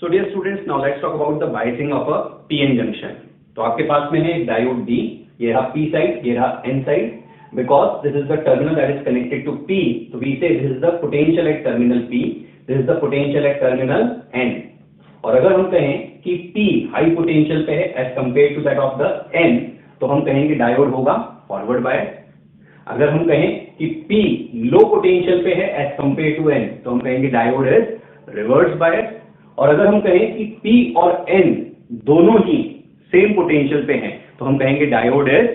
So dear students, now let's talk about the biasing of a PN junction. तो आपके पास में है एक डायोड D, ये रहा P साइड, ये रहा N side. Because this is the terminal that is connected to P, so we say this is the potential at terminal P, this is the potential at terminal N. और अगर हम कहें कि P high potential पे है as compared to that of the N, तो हम कहेंगे डायोड होगा फॉरवर्ड बायस. अगर हम कहें कि P लो पोटेंशियल पे है as compared to N, तो हम कहेंगे डायोड इज रिवर्स बायस. और अगर हम कहें कि P और N दोनों ही सेम पोटेंशियल पे हैं, तो हम कहेंगे डायोड इज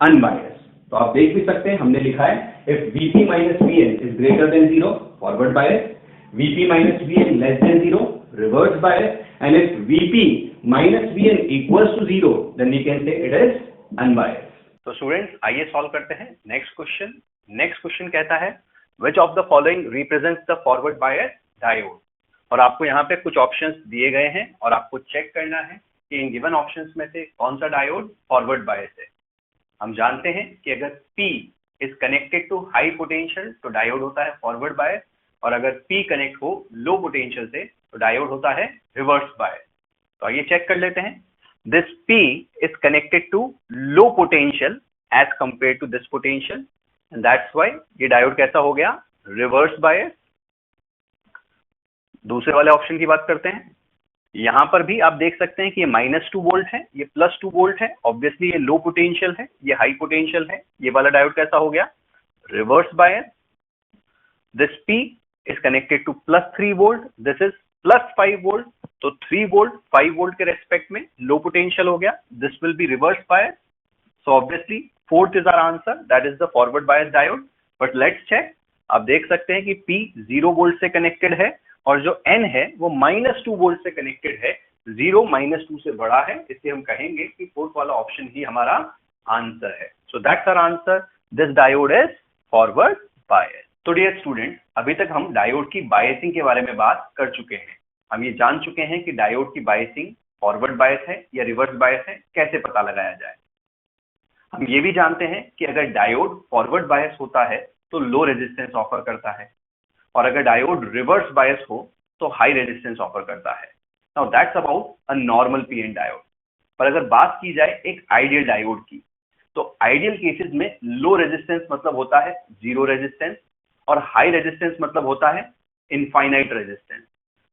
अनबायस. तो आप देख भी सकते हैं, हमने लिखा है if Vp minus Vn is greater than 0 forward bias, Vp minus Vn less than 0 reverse bias, and if Vp minus Vn equals to 0 then we can say it is unbias. तो स्टूडेंट्स आइए solve करते हैं next question. Next question कहता है which of the following represents the forward bias diode. और आपको यहाँ पे कुछ ऑप्शंस दिए गए हैं और आपको चेक करना है कि इन गिवन ऑप्शंस में से कौन सा डायोड फॉरवर्ड बायस है. हम जानते हैं कि अगर P is connected to high potential तो डायोड होता है फॉरवर्ड बायस, और अगर P कनेक्ट हो लो पोटेंशियल से तो डायोड होता है रिवर्स बायस. तो आइए चेक कर लेते हैं. This P is connected to low potential as compare to this potential, and that's why ये डायोड कैसा हो गया, रिवर्स बायस. दूसरे वाले ऑप्शन की बात करते हैं. यहां पर भी आप देख सकते हैं कि ये -2 वोल्ट है, ये +2 वोल्ट है. ऑब्वियसली ये लो पोटेंशियल है, ये हाई पोटेंशियल है. ये वाला डायोड कैसा हो गया, reverse bias. This P is connected to +3 volt, this is +5 volt. तो 3 वोल्ट 5 वोल्ट के रेस्पेक्ट में लो पोटेंशियल हो गया, this will be reverse bias. So obviously fourth is our answer, that is the forward bias diode. But let's check. आप देख सकते हैं कि P 0 वोल्ट से कनेक्टेड है और जो N है वो -2 वोल्ट से कनेक्टेड है. 0 -2 से बड़ा है, इसलिए हम कहेंगे कि फोर्थ वाला ऑप्शन ही हमारा आंसर है. So that's our answer, this diode is forward bias. तो डियर स्टूडेंट, अभी तक हम डायोड की बायसिंग के बारे में बात कर चुके हैं. हम ये जान चुके हैं कि डायोड की बायसिंग फॉरवर्ड बायस है या रिवर्स बायस है, कैसे पता लगाया जाए. हम ये भी जानते हैं कि अगर डायोड फॉरवर्ड बायस होता है तो लो रेजिस्टेंस ऑफर करता है, और अगर डायोड रिवर्स बायस हो तो हाई रेजिस्टेंस ऑफर करता है. Now that's about a normal PN diode. पर अगर बात की जाए एक आइडियल डायोड की, तो आइडियल केसेस में लो रेजिस्टेंस मतलब होता है जीरो रेजिस्टेंस, और हाई रेजिस्टेंस मतलब होता है infinite resistance.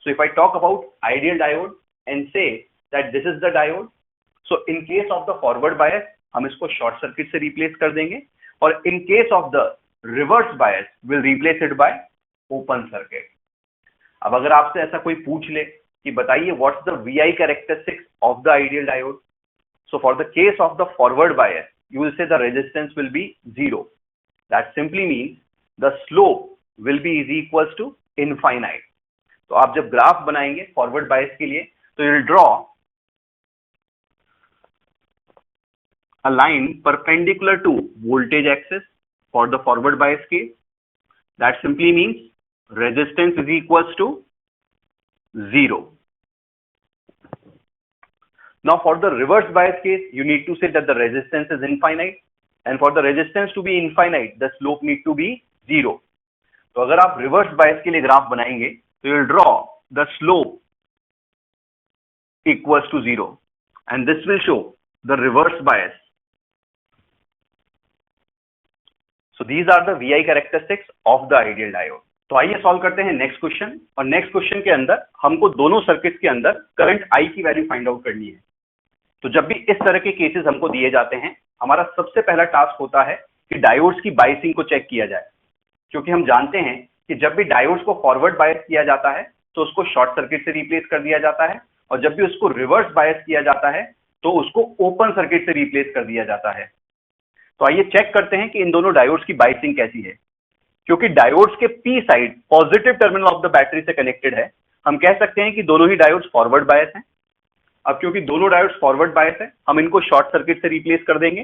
So if I talk about ideal diode and say that this is the diode, so in case of the forward बायस हम इसको शॉर्ट सर्किट से रिप्लेस कर देंगे, और in case of the reverse bias will replace it by open circuit. अब अगर आपसे ऐसा कोई पूछ ले कि बताइए what's the VI characteristics of the ideal diode, so for the case of the forward bias you will say the resistance will be 0. That simply means the slope will be is equals to infinite. तो आप जब graph बनाएंगे forward bias के लिए, तो you will draw a line perpendicular to voltage axis for the forward bias case. That simply means resistance is equals to 0. Now for the reverse bias case, you need to say that the resistance is infinite, and for the resistance to be infinite, the slope need to be 0. तो अगर आप reverse bias के लिए graph बनाएंगे, तो you will draw the slope equals to 0, and this will show the reverse bias. So these are the VI characteristics of the ideal diode. तो आइए solve करते हैं नेक्स्ट क्वेश्चन. और नेक्स्ट क्वेश्चन के अंदर हमको दोनों सर्किट्स के अंदर करंट I की वैल्यू फाइंड आउट करनी है. तो जब भी इस तरह के केसेस हमको दिए जाते हैं, हमारा सबसे पहला टास्क होता है कि डायोड्स की बायसिंग को चेक किया जाए, क्योंकि हम जानते हैं कि जब भी डायोड्स को फॉरवर्ड बायस किया जाता है तो उसको शॉर्ट सर्किट से रिप्लेस कर दिया जाता है, और जब भी उसको रिवर्स बायस किया जाता है तो उसको ओपन सर्किट से रिप्लेस कर दिया जाता है. तो आइए चेक करते हैं कि इन दोनों डायोड्स की बायसिंग कैसी है. क्योंकि डायोड्स के P side positive terminal of the battery से कनेक्टेड है, हम कह सकते हैं कि दोनों ही डायोड्स फॉरवर्ड बायस हैं. अब क्योंकि दोनों डायोड्स फॉरवर्ड बायस है, हम इनको शॉर्ट सर्किट से रिप्लेस कर देंगे.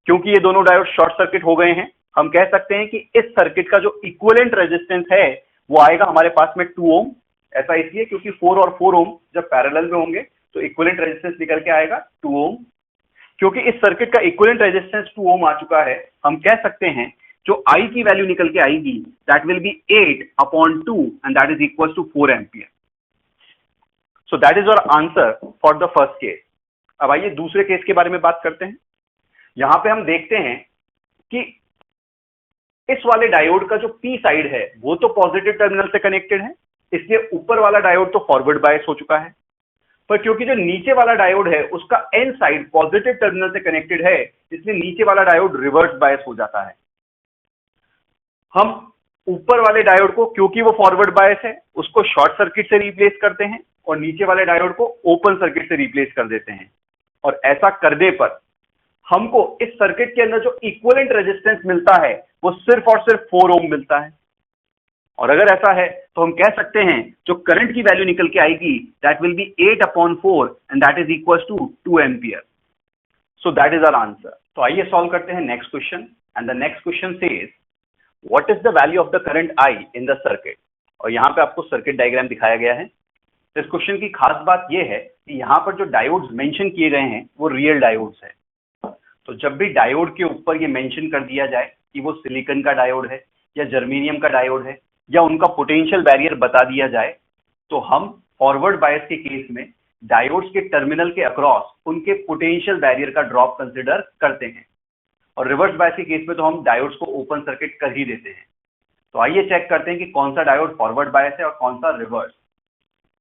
क्योंकि ये दोनों डायोड्स शॉर्ट सर्किट हो गए हैं, हम कह सकते हैं कि इस सर्किट का जो इक्विवेलेंट रेजिस्टेंस है वो आएगा हमारे पास में 2 ओम. ऐसा इसलिए क्योंकि 4 और 4 ओम जब पैरेलल में होंगे तो इक्विवेलेंट रेजिस्टेंस निकल के आएगा 2 ओम. क्योंकि इस सर्किट का इक्विवेलेंट रेजिस्टेंस 2 ओम आ चुका है, हम कह सकते हैं जो I की वैल्यू निकल के आएगी that will be 8/2 and that is equal to 4 ampere. So that is our answer for the first case. अब आइए दूसरे केस के बारे में बात करते हैं। यहां पे हम देखते हैं कि इस वाले डायोड का जो पी साइड है वो तो पॉजिटिव टर्मिनल से कनेक्टेड है, इसलिए ऊपर वाला डायोड तो फॉरवर्ड बायस हो चुका है। पर क्योंकि जो नीचे वाला डायोड है उसका एन साइड पॉजिटिव टर्मिनल से कनेक्टेड है, इसलिए नीचे वाला डायोड रिवर्स बायस हो जाता है। हम ऊपर वाले डायोड को, क्योंकि वो फॉरवर्ड बायस है, उसको शॉर्ट सर्किट से रिप्लेस करते हैं और नीचे वाले डायोड को ओपन सर्किट से रिप्लेस कर देते हैं। और ऐसा करने पर हमको इस सर्किट के अंदर जो इक्विवेलेंट रेजिस्टेंस मिलता है वो सिर्फ और सिर्फ 4 ओम मिलता है। और अगर ऐसा है तो हम कह सकते हैं जो करंट की वैल्यू निकल के आएगी that will be 8/4 and that is equal to 2 ampere. So that is our answer. तो आइए सॉल्व करते हैं next question. And the next question says what is the value of the current I in the circuit. और यहां पे आपको circuit diagram दिखाया गया है। इस क्वेश्चन की खास बात यह है कि यहां पर जो डायोड्स मेंशन किए गए हैं वो रियल डायोड्स है। तो जब भी डायोड के ऊपर ये मेंशन कर दिया जाए कि वो सिलिकॉन का डायोड है या जर्मेनियम का डायोड है या उनका पोटेंशियल बैरियर बता दिया जाए, तो हम फॉरवर्ड बायस के केस में डायोड्स के टर्मिनल के अक्रॉस उनके पोटेंशियल बैरियर का ड्रॉप कंसिडर करते हैं। और रिवर्स बायस के केस में तो हम डायोड्स को ओपन सर्किट कर ही देते हैं। तो आइए चेक करते हैं कि कौन सा डायोड फॉरवर्ड बायस है और कौन सा रिवर्स।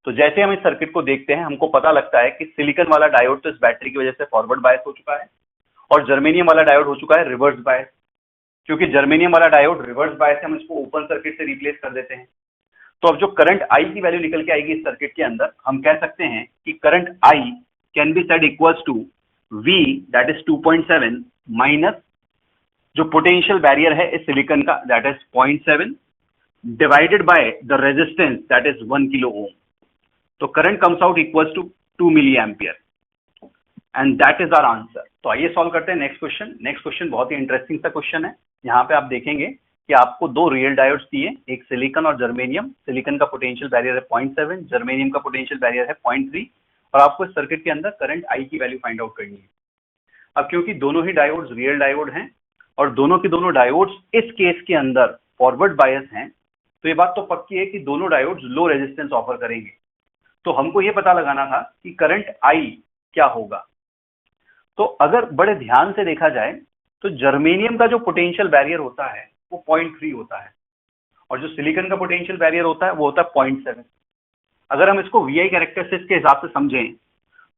तो जैसे हम इस सर्किट को देखते हैं हमको पता लगता है कि सिलिकॉन वाला डायोड तो इस बैटरी की वजह से फॉरवर्ड बायस हो चुका है और जर्मेनियम वाला डायोड हो चुका है रिवर्स बायस। क्योंकि जर्मेनियम वाला डायोड रिवर्स बायस है, हम इसको ओपन सर्किट से रिप्लेस कर देते हैं। तो अब जो करंट आई की वैल्यू निकल के आएगी इस सर्किट के अंदर, हम कह सकते हैं कि current I can be said equals to V that is 2.7 minus जो पोटेंशियल बैरियर है इस सिलिकॉन का that is 0.7 divided by the resistance that is 1 kilo ohm. तो current comes out equals to 2 milli ampere and that is our answer. तो आइए solve करते हैं next question. Next question बहुत ही इंटरेस्टिंग सा क्वेश्चन है। यहाँ पे आप देखेंगे कि आपको दो रियल डायोड्स दिए, एक सिलिकॉन और जर्मेनियम। सिलिकॉन का पोटेंशियल बैरियर है 0.7, जर्मेनियम का पोटेंशियल बैरियर है 0.3 और आपको इस सर्किट के अंदर करंट आई की वैल्यू फाइंड आउट करनी है। अब क्योंकि दोनों ही डायोड्स रियल डायोड हैं और दोनों के दोनों डायोड्स इस केस के अंदर फॉरवर्ड बायस हैं, तो ये बात तो पक्की है कि दोनों डायोड्स लो रेजिस्टेंस ऑफर करेंगे। तो हमको ये पता लगाना था कि करंट आई क्या होगा। तो अगर बड़े ध्यान से देखा जाए तो जर्मेनियम का जो पोटेंशियल बैरियर होता है वो 0.3 होता है और जो सिलिकॉन का पोटेंशियल बैरियर होता है वो होता है 0.7। अगर हम इसको VI कैरेक्टरिस्टिक के हिसाब से समझें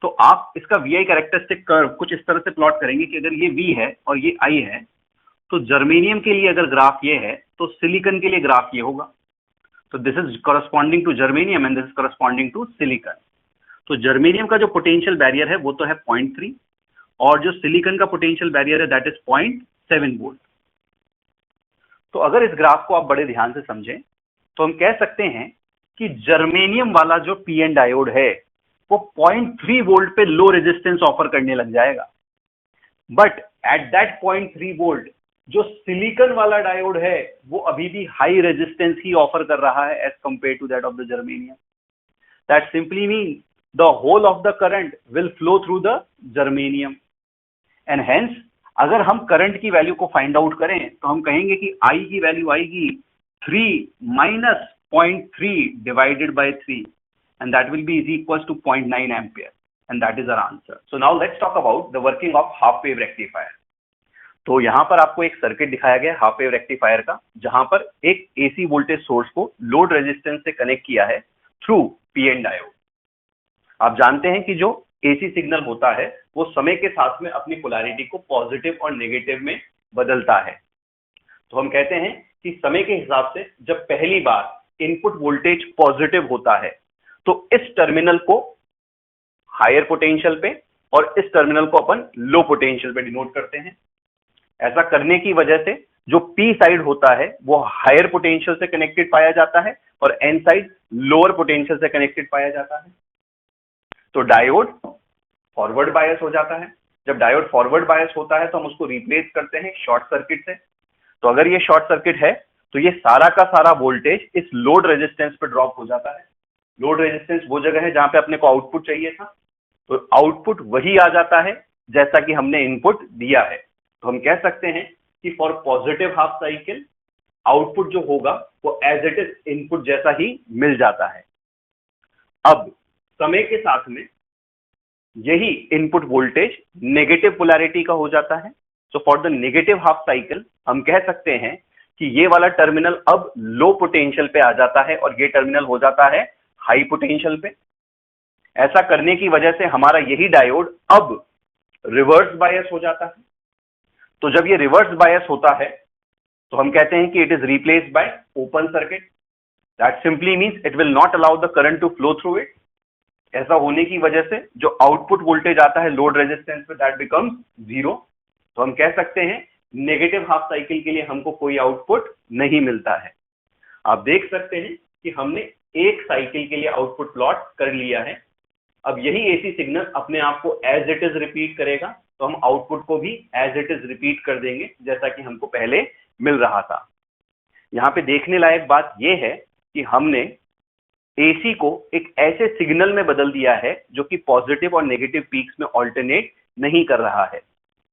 तो आप इसका VI कैरेक्टरिस्टिक कर्व कुछ इस तरह से प्लॉट करेंगे कि अगर ये V है और ये I है तो जर्मेनियम के लिए अगर ग्राफ ये है तो सिलिकॉन के लिए ग्राफ ये होगा। तो this is corresponding to germanium and this is corresponding to silicon. तो जर्मेनियम का जो पोटेंशियल बैरियर है वो तो है 0.3 और जो सिलिकॉन का पोटेंशियल बैरियर है दैट इज 0.7 वोल्ट। तो अगर इस ग्राफ को आप बड़े ध्यान से समझें तो हम कह सकते हैं कि जर्मेनियम वाला जो पीएन डायोड है वो 0.3 वोल्ट पे लो रेजिस्टेंस ऑफर करने लग जाएगा। बट एट दैट 0.3 वोल्ट जो सिलिकॉन वाला डायोड है वो अभी भी हाई रेजिस्टेंस ही ऑफर कर रहा है as compare to that of the germanium. That simply mean the whole of the current will flow through the germanium and hence अगर हम करंट की वैल्यू को फाइंड आउट करें तो हम कहेंगे कि I की वैल्यू आएगी 3 minus 0.3 divided by 3 and that will be is equals to 0.9 ampere and that is our answer. So now let's talk about the working of half wave rectifier. तो यहां पर आपको एक सर्किट दिखाया गया हाफ वेव रेक्टिफायर का, जहां पर एक AC वोल्टेज सोर्स को लोड रेजिस्टेंस से कनेक्ट किया है थ्रू पीएन डायोड। आप जानते हैं कि जो एसी सिग्नल होता है वो समय के साथ में अपनी पोलैरिटी को पॉजिटिव और नेगेटिव में बदलता है। तो हम कहते हैं कि समय के हिसाब से जब पहली बार इनपुट वोल्टेज पॉजिटिव होता है तो इस टर्मिनल को हायर पोटेंशियल पे और इस टर्मिनल को अपन लो पोटेंशियल पे डिनोट करते हैं। ऐसा करने की वजह से जो पी साइड होता है वो हायर पोटेंशियल से कनेक्टेड पाया जाता है और एन साइड लोअर पोटेंशियल से कनेक्टेड पाया जाता है। तो डायोड फॉरवर्ड बायस हो जाता है। जब डायोड फॉरवर्ड बायस होता है तो हम उसको रिप्लेस करते हैं शॉर्ट सर्किट से। तो अगर ये शॉर्ट सर्किट है तो ये सारा का सारा वोल्टेज इस लोड रेजिस्टेंस पे ड्रॉप हो जाता है। लोड रेजिस्टेंस वो जगह है जहां पे अपने को आउटपुट चाहिए था, तो आउटपुट वही आ जाता है जैसा कि हमने इनपुट दिया है। तो हम कह सकते हैं कि for positive half cycle output जो होगा वो एज इट इज इनपुट जैसा ही मिल जाता है। अब समय के साथ में यही इनपुट वोल्टेज नेगेटिव पोलैरिटी का हो जाता है। सो for the negative half cycle हम कह सकते हैं कि ये वाला टर्मिनल अब लो पोटेंशियल पे आ जाता है और ये टर्मिनल हो जाता है हाई पोटेंशियल पे। ऐसा करने की वजह से हमारा यही डायोड अब रिवर्स बायस हो जाता है। तो जब ये रिवर्स बायस होता है तो हम कहते हैं कि it is replaced by open circuit. That simply means it will not allow the current to flow through it. ऐसा होने की वजह से जो आउटपुट वोल्टेज आता है लोड रेजिस्टेंस पे दैट बिकम्स जीरो। तो हम कह सकते हैं नेगेटिव हाफ साइकिल के लिए हमको कोई आउटपुट नहीं मिलता है। आप देख सकते हैं कि हमने एक साइकिल के लिए आउटपुट प्लॉट कर लिया है। अब यही एसी सिग्नल अपने आप को एज इट इज रिपीट करेगा, तो हम आउटपुट को भी एज इट इज रिपीट कर देंगे जैसा कि हमको पहले मिल रहा था। यहाँ पे देखने लायक बात यह है कि हमने एसी को एक ऐसे सिग्नल में बदल दिया है जो कि पॉजिटिव और नेगेटिव पीक्स में ऑल्टरनेट नहीं कर रहा है।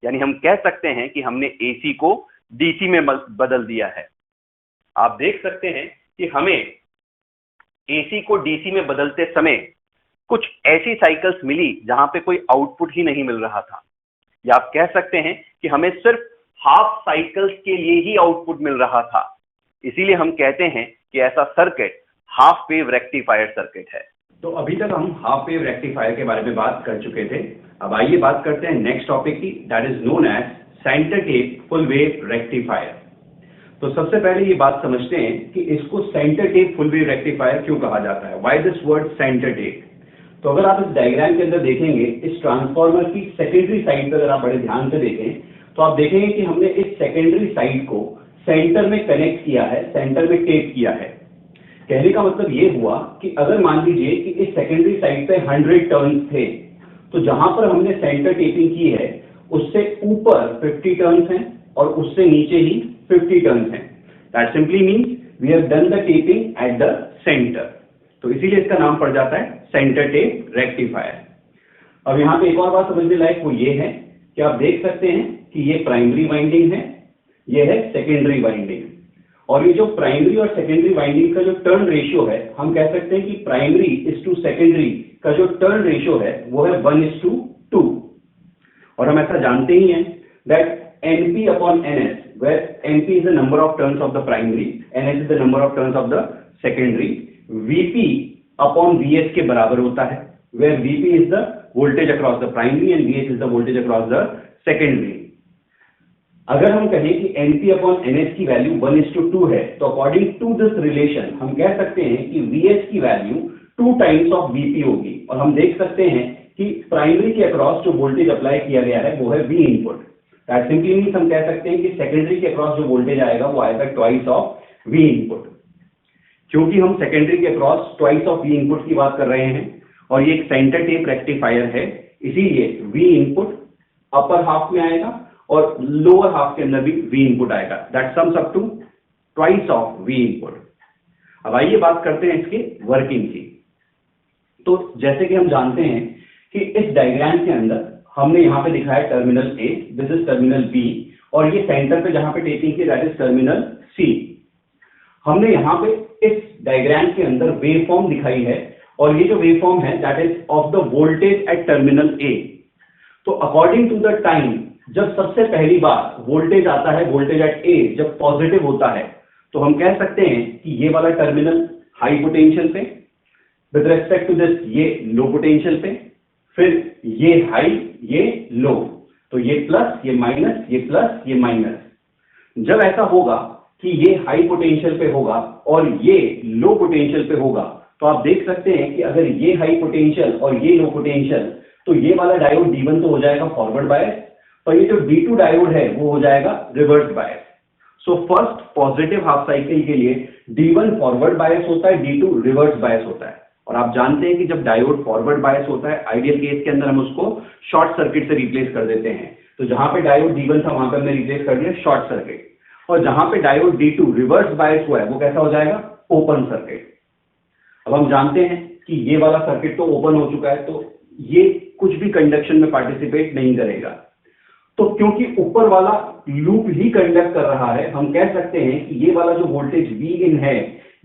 यानी हम कह सकते हैं कि हमने एसी को डीसी में बदल दिया है। आप देख सकते हैं कि हमें एसी को डीसी में बदलते समय कुछ ऐसी साइकिल्स मिली जहां पे कोई आउटपुट ही नहीं मिल रहा था, या आप कह सकते हैं कि हमें सिर्फ हाफ साइकिल्स के लिए ही आउटपुट मिल रहा था। इसीलिए हम कहते हैं कि ऐसा circuit half wave rectifier circuit है। तो अभी तक हम हाफ वेव रेक्टिफायर के बारे में बात कर चुके थे। अब आइए बात करते हैं नेक्स्ट टॉपिक की, that is known as centre tap full wave rectifier. तो सबसे पहले ये बात समझते हैं कि इसको centre tap full wave rectifier क्यों कहा जाता है, why this word centre tap. तो अगर आप इस डायग्राम के अंदर देखेंगे, इस ट्रांसफार्मर की सेकेंडरी साइड पर अगर आप बड़े ध्यान से देखें तो आप देखेंगे कि हमने इस सेकेंडरी साइड को सेंटर में कनेक्ट किया है, सेंटर में टेप किया है। कहने का मतलब ये हुआ कि अगर मान लीजिए कि इस सेकेंडरी साइड पे 100 टर्न्स थे, तो जहां पर हमने सेंटर टेपिंग की है उससे ऊपर 50 टर्न्स हैं और उससे नीचे ही 50 टर्न्स हैं। That simply means we have done the tapping at the centre. तो इसीलिए इसका नाम पड़ जाता है सेंटर टेप रेक्टिफायर। अब यहाँ पे एक और बात समझने लायक वो ये है कि आप देख सकते हैं कि ये प्राइमरी वाइंडिंग है, ये है सेकेंडरी वाइंडिंग। और ये जो प्राइमरी और सेकेंडरी वाइंडिंग का जो टर्न रेशियो है, हम कह सकते हैं कि प्राइमरी इज टू सेकेंडरी का जो टर्न रेशियो है वो है 1:2। और हम ऐसा जानते ही हैं that NP upon NS, where NP is the number of turns of the primary, NS is the number of turns of the secondary, VP upon VS के बराबर होता है, where VP is the voltage across the primary and VS is the voltage across the secondary। अगर हम कहें कि NP upon NS की value 1:2 है, तो अकॉर्डिंग टू दिस रिलेशन हम कह सकते हैं कि VS की वैल्यू 2 टाइम्स ऑफ VP होगी। और हम देख सकते हैं कि प्राइमरी के अक्रॉस जो वोल्टेज अप्लाई किया गया है वो है V input. That simply means हम कह सकते हैं कि सेकेंडरी के अक्रॉस जो वोल्टेज आएगा वो आएगा ट्वाइस ऑफ V इनपुट। क्योंकि हम सेकेंडरी के across twice of V input की बात कर रहे हैं और ये एक सेंटर टेप रेक्टिफायर है, इसीलिए V इनपुट अपर हाफ में आएगा और लोअर हाफ के अंदर भी V इनपुट आएगा। That sums up to twice of V input. अब आइए बात करते हैं इसकी वर्किंग की। तो जैसे कि हम जानते हैं कि इस डायग्राम के अंदर हमने यहाँ पे दिखाया terminal A, this is terminal B, और ये सेंटर पे जहां पे टेपिंग की दैट इज टर्मिनल C। हमने यहाँ पे इस डायग्राम के अंदर वेव फॉर्म दिखाई है और ये जो वेव फॉर्म है that is of the voltage at terminal A। तो अकॉर्डिंग टू द टाइम जब सबसे पहली बार वोल्टेज आता है, वोल्टेज एट A जब पॉजिटिव होता है, तो हम कह सकते हैं कि ये वाला टर्मिनल हाई पोटेंशियल पे, विद रेस्पेक्ट टू दिस ये लो पोटेंशियल पे, फिर ये हाई ये लो, तो ये प्लस ये माइनस, ये प्लस ये माइनस। जब ऐसा होगा कि ये हाई पोटेंशियल पे होगा और ये लो पोटेंशियल पे होगा, तो आप देख सकते हैं कि अगर ये हाई पोटेंशियल और ये लो पोटेंशियल, तो ये वाला डायोड D1 तो हो जाएगा फॉरवर्ड बायस, और ये जो D2 डायोड है वो हो जाएगा reverse bias. So first positive half cycle के लिए D1 फॉरवर्ड बायस होता है, D2 रिवर्स बायस होता है। और आप जानते हैं कि जब डायोड फॉरवर्ड बायस होता है, आइडियल केस के अंदर हम उसको शॉर्ट सर्किट से रिप्लेस कर देते हैं। तो जहां पे डायोड D1 था वहां पे हमने रिप्लेस कर दिया शॉर्ट सर्किट, और जहां पे डायोड D2 रिवर्स बायस हुआ है वो कैसा हो जाएगा, ओपन सर्किट। अब हम जानते हैं कि ये वाला सर्किट तो ओपन हो चुका है, तो ये कुछ भी कंडक्शन में पार्टिसिपेट नहीं करेगा। तो क्योंकि ऊपर वाला लूप ही कंडक्ट कर रहा है, हम कह सकते हैं कि ये वाला जो वोल्टेज V इन है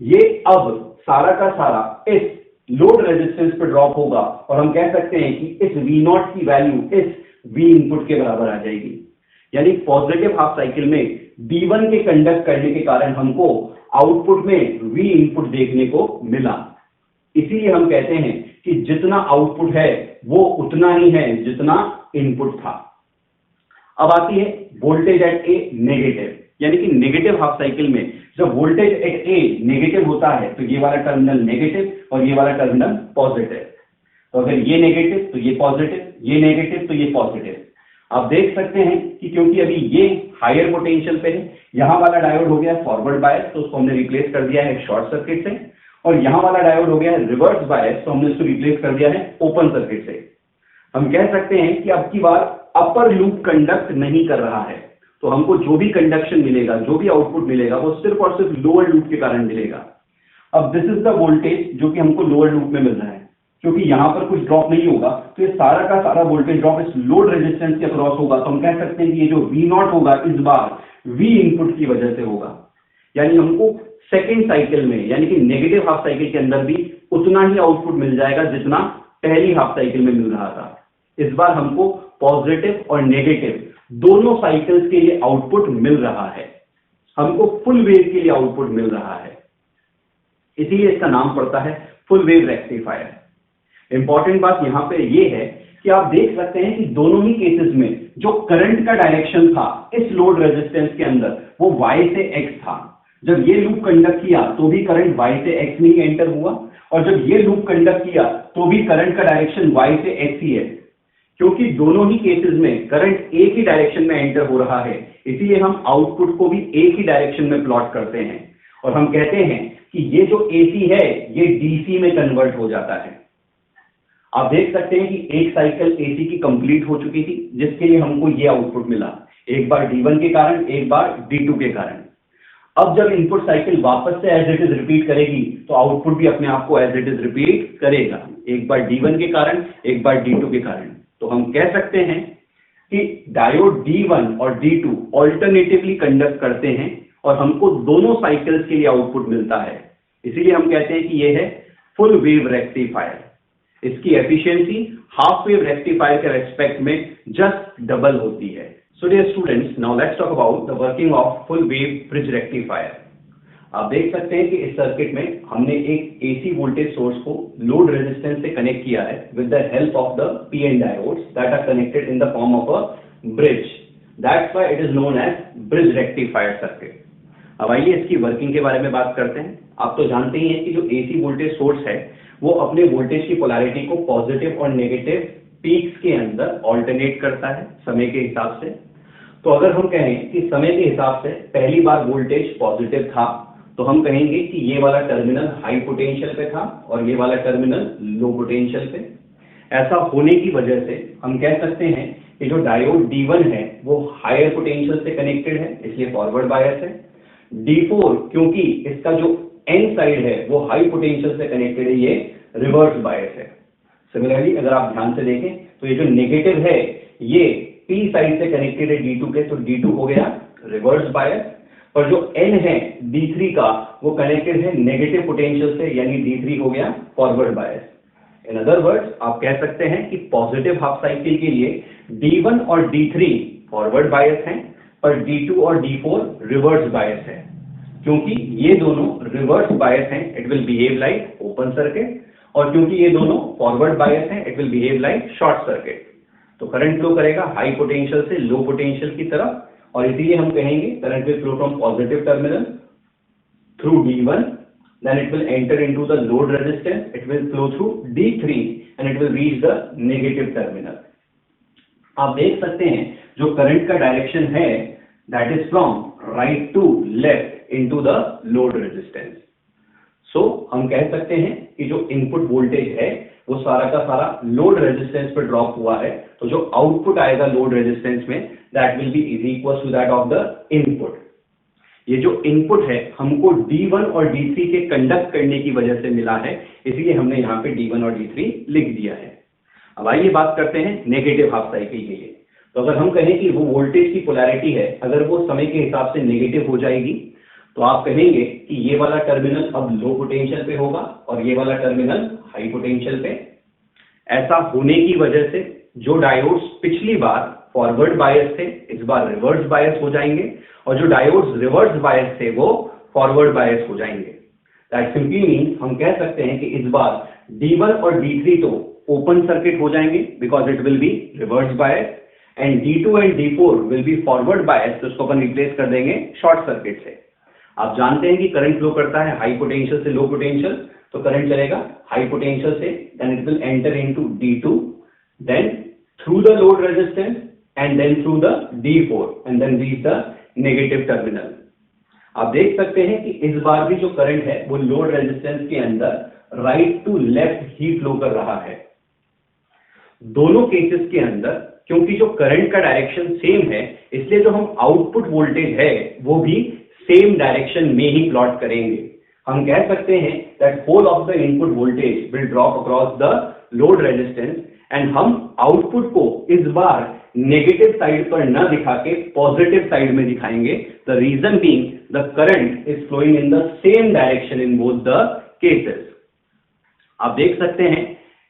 ये अब सारा का सारा इस लोड रेजिस्टेंस पे ड्रॉप होगा और हम कह सकते हैं कि इस V0 की वैल्यू इस V इनपुट के बराबर आ जाएगी। यानी पॉजिटिव हाफ साइकिल में D1 के कंडक्ट करने के कारण हमको आउटपुट में V इनपुट देखने को मिला। इसीलिए हम कहते हैं कि जितना आउटपुट है वो उतना ही है जितना इनपुट था। अब आती है वोल्टेज एट ए नेगेटिव, यानी कि नेगेटिव हाफ साइकिल में जब वोल्टेज एट ए नेगेटिव होता है तो ये वाला टर्मिनल नेगेटिव और ये वाला टर्मिनल पॉजिटिव। तो अगर ये नेगेटिव तो ये पॉजिटिव, ये नेगेटिव तो ये पॉजिटिव। आप देख सकते हैं कि क्योंकि अभी ये हायर पोटेंशियल पे है, यहां वाला डायोड हो गया फॉरवर्ड बायस, तो उसको हमने रिप्लेस कर दिया है शॉर्ट सर्किट से, और यहां वाला डायोड हो गया है रिवर्स बायस, तो हमने उसको रिप्लेस कर दिया है ओपन सर्किट से। हम कह सकते हैं कि अब की बार अपर लूप कंडक्ट नहीं कर रहा है, तो हमको जो भी कंडक्शन मिलेगा, जो भी आउटपुट मिलेगा, वो सिर्फ और सिर्फ लोअर लूप के कारण मिलेगा। अब दिस इज द वोल्टेज जो कि हमको लोअर लूप में मिल रहा है। क्योंकि यहां पर कुछ ड्रॉप नहीं होगा तो ये सारा का सारा वोल्टेज ड्रॉप इस लोड रेजिस्टेंस के अक्रॉस होगा, तो हम कह सकते हैं कि ये जो V0 होगा इस बार V इनपुट की वजह से होगा। यानी हमको सेकेंड साइकिल में, यानी कि नेगेटिव हाफ साइकिल के अंदर भी उतना ही आउटपुट मिल जाएगा जितना पहली हाफ साइकिल में मिल रहा था। इस बार हमको पॉजिटिव और नेगेटिव दोनों साइकिल्स के लिए आउटपुट मिल रहा है, हमको फुल वेव के लिए आउटपुट मिल रहा है, इसीलिए इसका नाम पड़ता है फुल वेव रेक्टिफायर। इंपॉर्टेंट बात यहां पे ये है कि आप देख सकते हैं कि दोनों ही केसेस में जो करंट का डायरेक्शन था इस लोड रेजिस्टेंस के अंदर वो Y से X था। जब ये लूप कंडक्ट किया तो भी करंट Y से X में ही एंटर हुआ, और जब ये लूप कंडक्ट किया तो भी करंट का डायरेक्शन Y से X ही है। क्योंकि दोनों ही केसेस में करंट एक ही डायरेक्शन में एंटर हो रहा है, इसीलिए हम आउटपुट को भी एक ही डायरेक्शन में प्लॉट करते हैं, और हम कहते हैं कि ये जो AC है ये DC में कन्वर्ट हो जाता है। आप देख सकते हैं कि एक साइकिल AC की कंप्लीट हो चुकी थी, जिसके लिए हमको ये आउटपुट मिला, एक बार D1 के कारण, एक बार D2 के कारण। अब जब इनपुट साइकिल वापस से एज इट इज रिपीट करेगी तो आउटपुट भी अपने आप को एज इट इज रिपीट करेगा, एक बार D1 के कारण, एक बार D2 के कारण। तो हम कह सकते हैं कि डायोड D1 और D2 ऑल्टरनेटिवली कंडक्ट करते हैं और हमको दोनों साइकिल्स के लिए आउटपुट मिलता है, इसीलिए हम कहते हैं कि यह है फुल वेव रेक्टिफायर। इसकी एफिशिएंसी हाफ वेव रेक्टिफायर के रेस्पेक्ट में जस्ट डबल होती है। So dear students, now let's talk about the working of full wave bridge rectifier. आप देख सकते हैं कि इस सर्किट में हमने एक AC वोल्टेज सोर्स को लोड रेजिस्टेंस से कनेक्ट किया है with the help of the PN diodes that are connected in the form of a bridge. That's why it is known as bridge rectifier circuit. अब आइए इसकी working के बारे में बात करते हैं। आप तो जानते ही हैं कि जो AC वोल्टेज सोर्स है वो अपने वोल्टेज की पोलैरिटी को पॉजिटिव और नेगेटिव पीक्स के अंदर ऑल्टरनेट करता है समय के हिसाब से। तो अगर हम कहें कि समय के हिसाब से पहली बार वोल्टेज पॉजिटिव था, तो हम कहेंगे कि ये वाला टर्मिनल हाई पोटेंशियल पे था और ये वाला टर्मिनल लो पोटेंशियल पे। ऐसा होने की वजह से हम कह सकते हैं कि जो डायोड D1 है वो हायर पोटेंशियल से कनेक्टेड है, इसलिए फॉरवर्ड बायस है। D4 क्योंकि इसका जो एन साइड है वो हाई पोटेंशियल से कनेक्टेड है, ये रिवर्स बायस है। सिमिलरली अगर आप ध्यान से देखें तो ये जो नेगेटिव है ये P साइड से कनेक्टेड है D2 के, तो D2 हो गया रिवर्स बायस, और जो N है D3 का वो कनेक्टेड है नेगेटिव पोटेंशियल से, यानी D3 हो गया forward bias. In other words आप कह सकते हैं कि पॉजिटिव हाफ साइकिल के लिए D1 और D3 फॉरवर्ड बायस हैं, पर D2 और D4 रिवर्स बायस है। क्योंकि ये दोनों रिवर्स बायस हैं, it will behave like open circuit, और क्योंकि ये दोनों फॉरवर्ड बायस हैं, it will behave like short circuit. तो करंट फ्लो करेगा हाई पोटेंशियल से लो पोटेंशियल की तरफ, और इसीलिए हम कहेंगे current will flow from positive terminal through D1, then it will enter into the load resistance, it will flow through D3 and it will reach the negative terminal. आप देख सकते हैं जो करंट का डायरेक्शन है that is from right to left into the load resistance. So हम कह सकते हैं कि जो इनपुट वोल्टेज है वो सारा का सारा लोड रेजिस्टेंस पर ड्रॉप हुआ है, तो जो आउटपुट आएगा लोड रेजिस्टेंस में that will be is equal to that of the input. ये जो इनपुट है हमको D1 और D3 के कंडक्ट करने की वजह से मिला है, इसलिए हमने यहाँ पे D1 और D3 लिख दिया है। अब आइए बात करते हैं नेगेटिव हाफ साइकिल के लिए। तो अगर हम कहें कि वो वोल्टेज की पोलैरिटी है, अगर वो समय के हिसाब से नेगेटिव हो जाएगी, तो आप कहेंगे कि ये वाला टर्मिनल अब लो पोटेंशियल पे होगा और ये वाला टर्मिनल हाई पोटेंशियल पे। ऐसा होने की वजह से जो डायोड्स पिछली बार फॉरवर्ड बायस थे इस बार रिवर्स बायस हो जाएंगे, और जो डायोड्स रिवर्स बायस थे वो फॉरवर्ड बायस हो जाएंगे। दैट सिंपली मीन्स हम कह सकते हैं कि इस बार D1 और D3 तो ओपन सर्किट हो जाएंगे because it will be reverse bias, and D2 and D4 will be forward bias, तो उसको अपन रिप्लेस कर देंगे शॉर्ट सर्किट से। आप जानते हैं कि करंट फ्लो करता है हाई पोटेंशियल से लो पोटेंशियल, तो करंट चलेगा हाई पोटेंशियल से, then it will enter into D2, then through the load resistance and then through the D4 and then reach the negative terminal. आप देख सकते हैं कि इस बार भी जो करंट है वो लोड रेजिस्टेंस के अंदर राइट टू लेफ्ट ही फ्लो कर रहा है। दोनों केसेस के अंदर क्योंकि जो करंट का डायरेक्शन सेम है, इसलिए जो हम आउटपुट वोल्टेज है वो भी सेम डायरेक्शन में ही प्लॉट करेंगे। हम कह सकते हैं that whole of the input voltage will drop across the load resistance, and हम आउटपुट को इस बार नेगेटिव साइड पर न दिखा के पॉजिटिव साइड में दिखाएंगे। The reason being the current is flowing in the same direction in both the cases. आप देख सकते हैं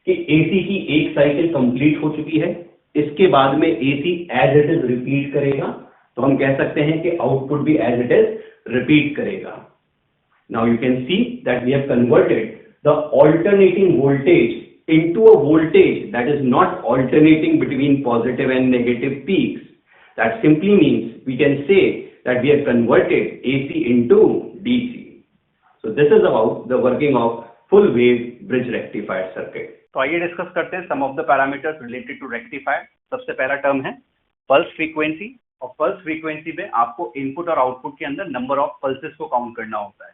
कि एसी की एक साइकिल कंप्लीट हो चुकी है, इसके बाद में AC as it is repeat करेगा, तो हम कह सकते हैं कि आउटपुट भी एज इट इज रिपीट करेगा। Now you can see that we have converted the alternating voltage into a voltage that is not alternating between positive and negative peaks. That simply means we can say that we have converted AC into DC. So this is about the working of full wave bridge rectifier circuit. तो आइए discuss करते हैं some of the parameters related to rectifier. सबसे पहला term है pulse frequency, और pulse frequency में आपको इनपुट और आउटपुट के अंदर नंबर ऑफ पल्सेस को काउंट करना होता है।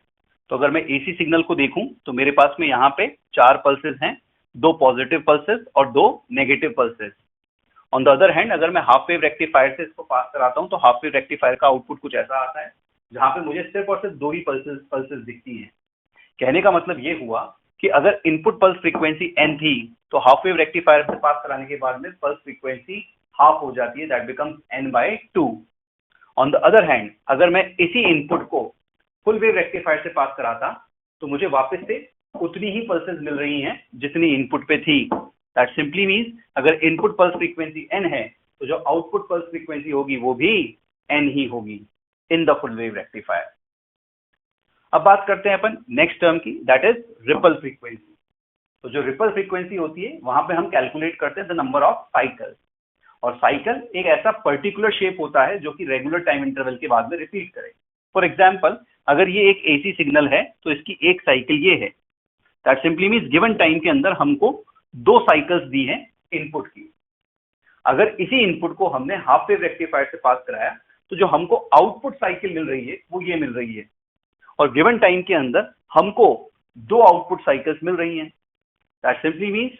तो अगर मैं एसी सिग्नल को देखूं तो मेरे पास में यहाँ पे 4 पल्सेस हैं, 2 पॉजिटिव पल्सेस और 2 negative pulses. On the other hand अगर मैं हाफ वेव रेक्टिफायर से इसको पास कराता हूं तो हाफ वेव रेक्टिफायर का आउटपुट कुछ ऐसा आता है जहां पे मुझे सिर्फ और सिर्फ 2 ही पल्सेस दिखती हैं। कहने का मतलब ये हुआ कि अगर इनपुट पल्स फ्रीक्वेंसी n थी तो हाफ वेव रेक्टिफायर से पास कराने के बाद में पल्स फ्रीक्वेंसी हाफ हो जाती है, that becomes n/2। On the other hand अगर मैं इसी इनपुट को फुल वेव रेक्टिफायर से पास कराता तो मुझे वापस से उतनी ही पल्सेस मिल रही हैं जितनी इनपुट पे थी। दैट सिंपली मींस अगर इनपुट पल्स फ्रीक्वेंसी n है तो जो आउटपुट पल्स फ्रीक्वेंसी होगी वो भी n ही होगी in the full wave rectifier. अब बात करते हैं अपन नेक्स्ट टर्म की, दैट इज रिपल फ्रीक्वेंसी। तो जो रिपल फ्रीक्वेंसी होती है वहां पे हम कैलकुलेट करते हैं द नंबर ऑफ साइकिल, और साइकिल एक ऐसा पर्टिकुलर शेप होता है जो कि रेगुलर टाइम इंटरवल के बाद में रिपीट करे। फॉर एग्जाम्पल अगर ये एक एसी सिग्नल है तो इसकी एक साइकिल ये है, that simply means given time के अंदर हमको 2 साइकिल्स दी हैं इनपुट की। अगर इसी इनपुट को हमने हाफ वेव रेक्टिफायर से पास कराया तो जो हमको आउटपुट साइकिल मिल रही है वो ये मिल रही है, और गिवन टाइम के अंदर हमको 2 आउटपुट साइकिल्स मिल रही हैं। That simply means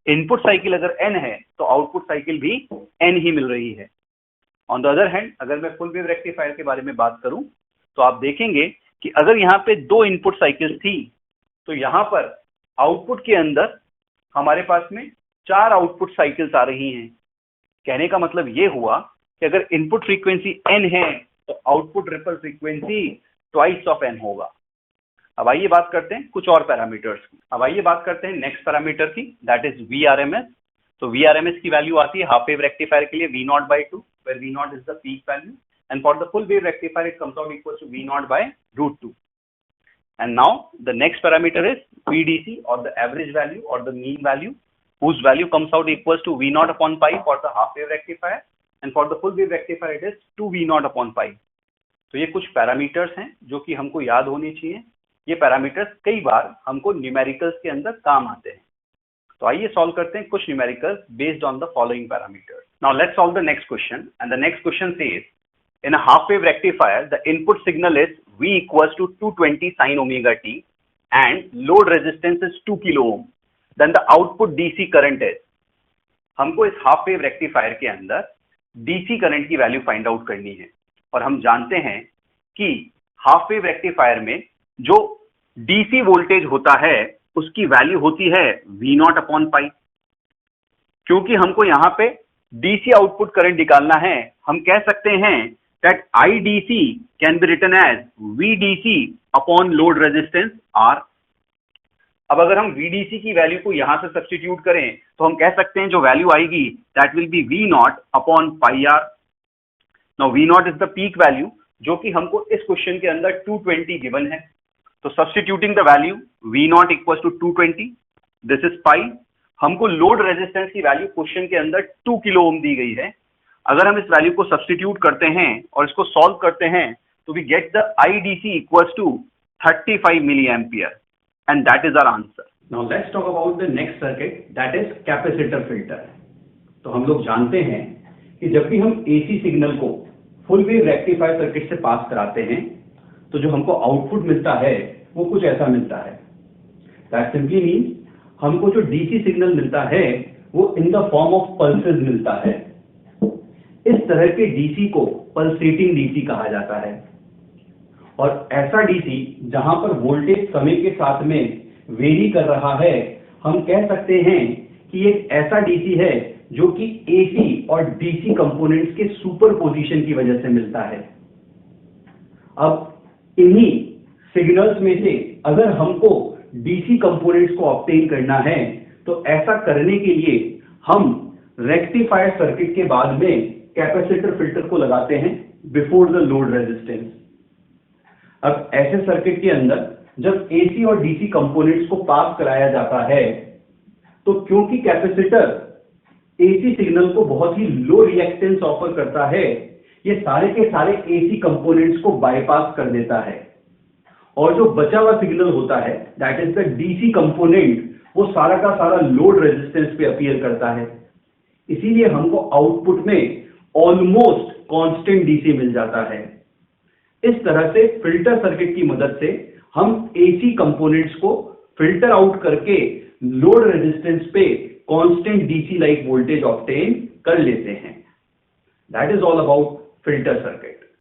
input cycle अगर n है तो आउटपुट साइकिल भी n ही मिल रही है। ऑन द अदर हैंड अगर मैं फुल वेव रेक्टिफायर के बारे में बात करूं तो आप देखेंगे कि अगर यहाँ पे 2 इनपुट साइकिल्स थी तो यहाँ पर आउटपुट के अंदर हमारे पास में 4 आउटपुट साइकिल्स आ रही हैं। कहने का मतलब ये हुआ कि अगर इनपुट फ्रीक्वेंसी n है तो output ripple frequency twice of n होगा। अब आइए बात करते हैं कुछ और पैरामीटर्स की। अब आइए बात करते हैं नेक्स्ट पैरामीटर की, दैट इज VRMS। तो VRMS की वैल्यू आती है हाफ वेव रेक्टिफायर के लिए V0/2, where V0 is the peak value, and for the full wave rectifier it comes out equals to V0/√2. And now the next parameter is VDC, or the average value or the mean value, whose value comes out equals to V0/pi for the half wave rectifier, and for the full wave rectifier it is 2V0/pi. तो ये कुछ parameters हैं जो कि हमको याद होनी चाहिए। ये पैरामीटर्स कई बार हमको न्यूमेरिकल्स के अंदर काम आते हैं। तो आइए सॉल्व करते हैं कुछ numericals based on the following parameters. Now let's solve the next question, and the next question says in a half wave rectifier the input signal is V equals to 220 sin omega t and load resistance is 2 kilo ohm, then the output DC current is। हमको इस half wave rectifier के अंदर DC current की value find out करनी है, और हम जानते हैं कि हाफ वेव रेक्टिफायर में जो DC वोल्टेज होता है उसकी वैल्यू होती है V0/pi। क्योंकि हमको यहाँ पे DC आउटपुट करंट निकालना है, हम कह सकते हैं that IDC can be written as VDC upon load resistance R। अब अगर हम VDC की वैल्यू को यहां से सब्स्टिट्यूट करें तो हम कह सकते हैं जो वैल्यू आएगी that will be V0 upon pi R. Now V0 is the peak value जो कि हमको इस क्वेश्चन के अंदर 220 गिवन है। तो substituting the value V0 equal to 220, this is pi. हमको लोड रेजिस्टेंस की वैल्यू क्वेश्चन के अंदर 2 किलो ओम दी गई है। अगर हम इस वैल्यू को सब्स्टिट्यूट करते हैं और इसको सॉल्व करते हैं तो we get the IDC equals to 35 milli ampere and that is our answer. Now let's talk about the next circuit that is capacitor filter. तो हम लोग जानते हैं कि जब भी हम AC सिग्नल को फुल वेव रेक्टिफायर सर्किट से पास कराते हैं तो जो हमको आउटपुट मिलता है वो कुछ ऐसा मिलता है। दैट सिंपली मीन्स हमको जो DC सिग्नल मिलता है वो इन द फॉर्म ऑफ पल्सेस मिलता है। इस तरह के DC को पल्सेटिंग DC कहा जाता है। और ऐसा DC जहां पर वोल्टेज समय के साथ में वेरी कर रहा है, हम कह सकते हैं कि एक ऐसा DC है जो कि AC और DC कंपोनेंट्स के सुपरपोजिशन की वजह से मिलता है। अब इन्हीं सिग्नल्स में से अगर हमको DC कंपोनेंट्स को ऑब्टेन करना है तो ऐसा करने के लिए हम रेक्टिफायर सर्किट के बाद में कैपेसिटर फिल्टर को लगाते हैं बिफोर द लोड रेजिस्टेंस। अब ऐसे सर्किट के अंदर जब AC और DC कंपोनेंट्स को पास कराया जाता है तो क्योंकि कैपेसिटर AC सिग्नल को बहुत ही लो रिएक्टेंस ऑफर करता है, ये सारे के सारे AC कंपोनेंट्स को बाईपास कर देता है और जो बचा हुआ सिग्नल होता है that is the DC component, वो सारा का सारा लोड रेजिस्टेंस पे अपीयर करता है। इसीलिए हमको आउटपुट में ऑलमोस्ट कांस्टेंट DC मिल जाता है। इस तरह से फिल्टर सर्किट की मदद से हम AC कंपोनेंट्स को फिल्टर आउट करके लोड रेजिस्टेंस पे constant DC like voltage obtain कर लेते हैं। That is all about filter circuit.